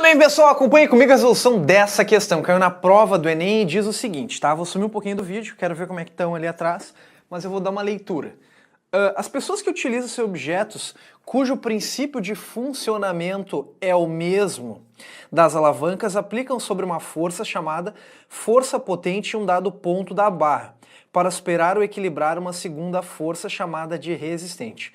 bem, pessoal? Acompanhe comigo a resolução dessa questão. Caiu na prova do Enem e diz o seguinte, tá? Vou sumir um pouquinho do vídeo, quero ver como é que estão ali atrás, mas eu vou dar uma leitura. As pessoas que utilizam seus objetos cujo princípio de funcionamento é o mesmo das alavancas aplicam sobre uma força chamada força potente em um dado ponto da barra para superar ou equilibrar uma segunda força chamada de resistente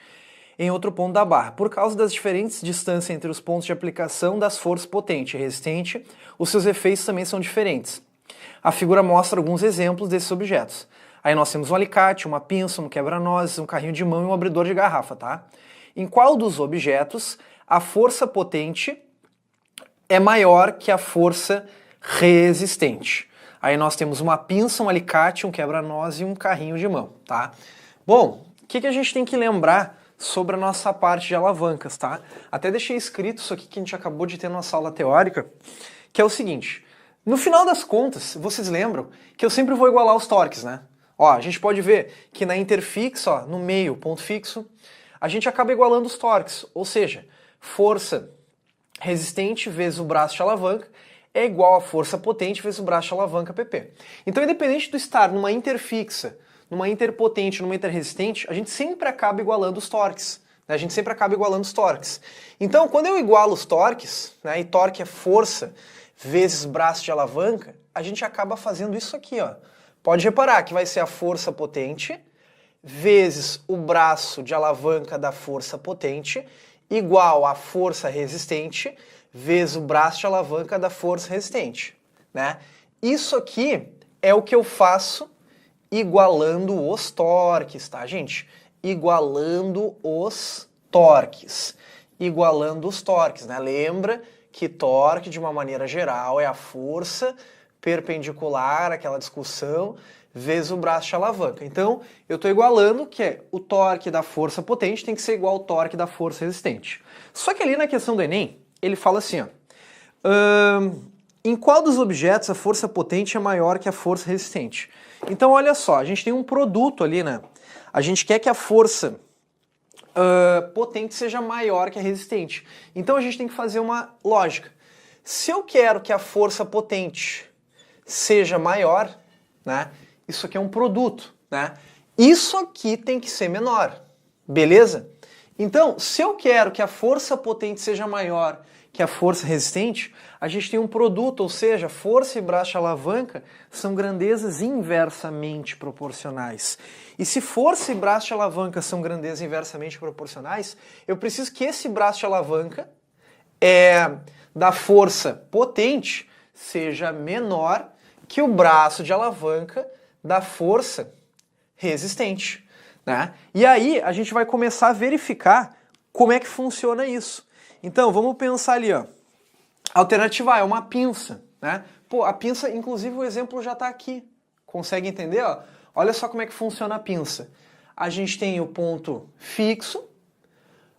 em outro ponto da barra. Por causa das diferentes distâncias entre os pontos de aplicação das forças potente e resistente, os seus efeitos também são diferentes. A figura mostra alguns exemplos desses objetos. Aí nós temos um alicate, uma pinça, um quebra-nozes, um carrinho de mão e um abridor de garrafa, tá? Em qual dos objetos a força potente é maior que a força resistente? Aí nós temos uma pinça, um alicate, um quebra-nozes e um carrinho de mão, tá? Bom, o que a gente tem que lembrar sobre a nossa parte de alavancas, tá? Até deixei escrito isso aqui que a gente acabou de ter na nossa aula teórica, que é o seguinte, no final das contas, vocês lembram que eu sempre vou igualar os torques, né? Ó, a gente pode ver que na interfixa, ó, no meio, ponto fixo, a gente acaba igualando os torques, ou seja, força resistente vezes o braço de alavanca é igual a força potente vezes o braço de alavanca PP. Então, independente do estar numa interfixa, numa interpotente, numa interresistente, a gente sempre acaba igualando os torques. Né? A gente sempre acaba igualando os torques. Então, quando eu igualo os torques, né, e torque é força vezes braço de alavanca, a gente acaba fazendo isso aqui, ó. Pode reparar que vai ser a força potente vezes o braço de alavanca da força potente igual a força resistente vezes o braço de alavanca da força resistente. Né? Isso aqui é o que eu faço igualando os torques, tá, gente? Igualando os torques. Igualando os torques, né? Lembra que torque, de uma maneira geral, é a força perpendicular àquela discussão vezes o braço de alavanca. Então, eu estou igualando que é o torque da força potente tem que ser igual ao torque da força resistente. Só que ali na questão do Enem, ele fala assim, ó, em qual dos objetos a força potente é maior que a força resistente? Então, olha só, a gente tem um produto ali, né? A gente quer que a força potente seja maior que a resistente. Então, a gente tem que fazer uma lógica. Se eu quero que a força potente seja maior, né? Isso aqui é um produto, né? Isso aqui tem que ser menor, beleza? Então, se eu quero que a força potente seja maior que a força resistente, a gente tem um produto, ou seja, força e braço de alavanca são grandezas inversamente proporcionais. E se força e braço de alavanca são grandezas inversamente proporcionais, eu preciso que esse braço de alavanca da força potente seja menor que o braço de alavanca da força resistente. Né? E aí a gente vai começar a verificar como é que funciona isso. Então, vamos pensar ali, ó. Alternativa A é uma pinça, né? Pô, a pinça, inclusive o exemplo já está aqui. Consegue entender? Ó? Olha só como é que funciona a pinça. A gente tem o ponto fixo,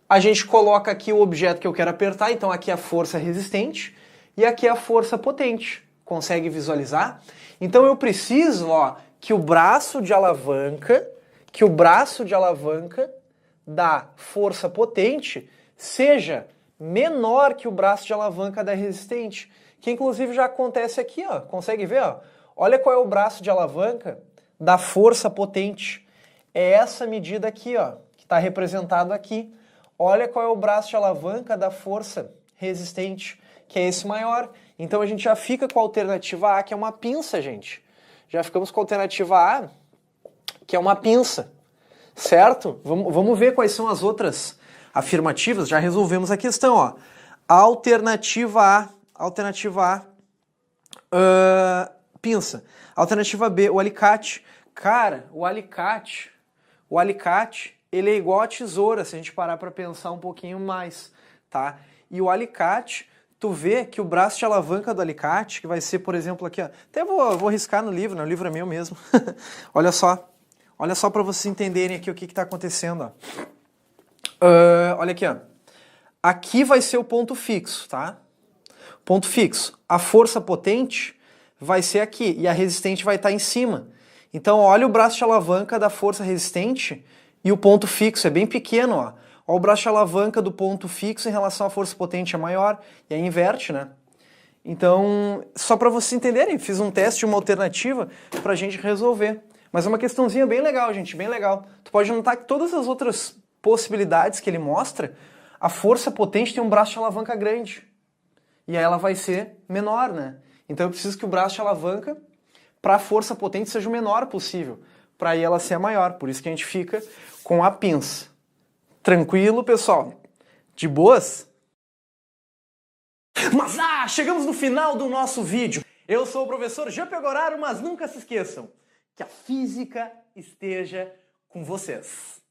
a gente coloca aqui o objeto que eu quero apertar, então aqui é a força resistente e aqui é a força potente. Consegue visualizar? Então eu preciso, ó, que o braço de alavanca da força potente seja menor que o braço de alavanca da resistente, que inclusive já acontece aqui, ó. Consegue ver, ó? Olha qual é o braço de alavanca da força potente. É essa medida aqui, ó, que está representado aqui. Olha qual é o braço de alavanca da força resistente, que é esse maior. Então a gente já fica com a alternativa A, que é uma pinça, gente. Já ficamos com a alternativa A, que é uma pinça. Certo? Vamos ver quais são as outras afirmativas. Já resolvemos a questão, ó. Alternativa A, pinça. Alternativa B, o alicate. Cara, o alicate, ele é igual a tesoura, se a gente parar para pensar um pouquinho mais, tá? E o alicate, tu vê que o braço de alavanca do alicate, que vai ser, por exemplo, aqui, ó. Até vou riscar no livro, né? O livro é meu mesmo. Olha só. Olha só para vocês entenderem aqui o que está acontecendo. Ó. Olha aqui, ó. Aqui vai ser o ponto fixo, tá? Ponto fixo. A força potente vai ser aqui e a resistente vai estar em cima. Então, olha o braço de alavanca da força resistente e o ponto fixo é bem pequeno, ó. Olha o braço de alavanca do ponto fixo em relação à força potente é maior. E aí inverte, né? Então, só para vocês entenderem, fiz um teste, uma alternativa para a gente resolver. Mas é uma questãozinha bem legal, gente, bem legal. Tu pode notar que todas as outras possibilidades que ele mostra, a força potente tem um braço de alavanca grande. E aí ela vai ser menor, né? Então eu preciso que o braço de alavanca, para a força potente, seja o menor possível. Para aí ela ser a maior. Por isso que a gente fica com a pinça. Tranquilo, pessoal? De boas? Mas chegamos no final do nosso vídeo. Eu sou o professor Jean Pegoraro, mas nunca se esqueçam que a física esteja com vocês.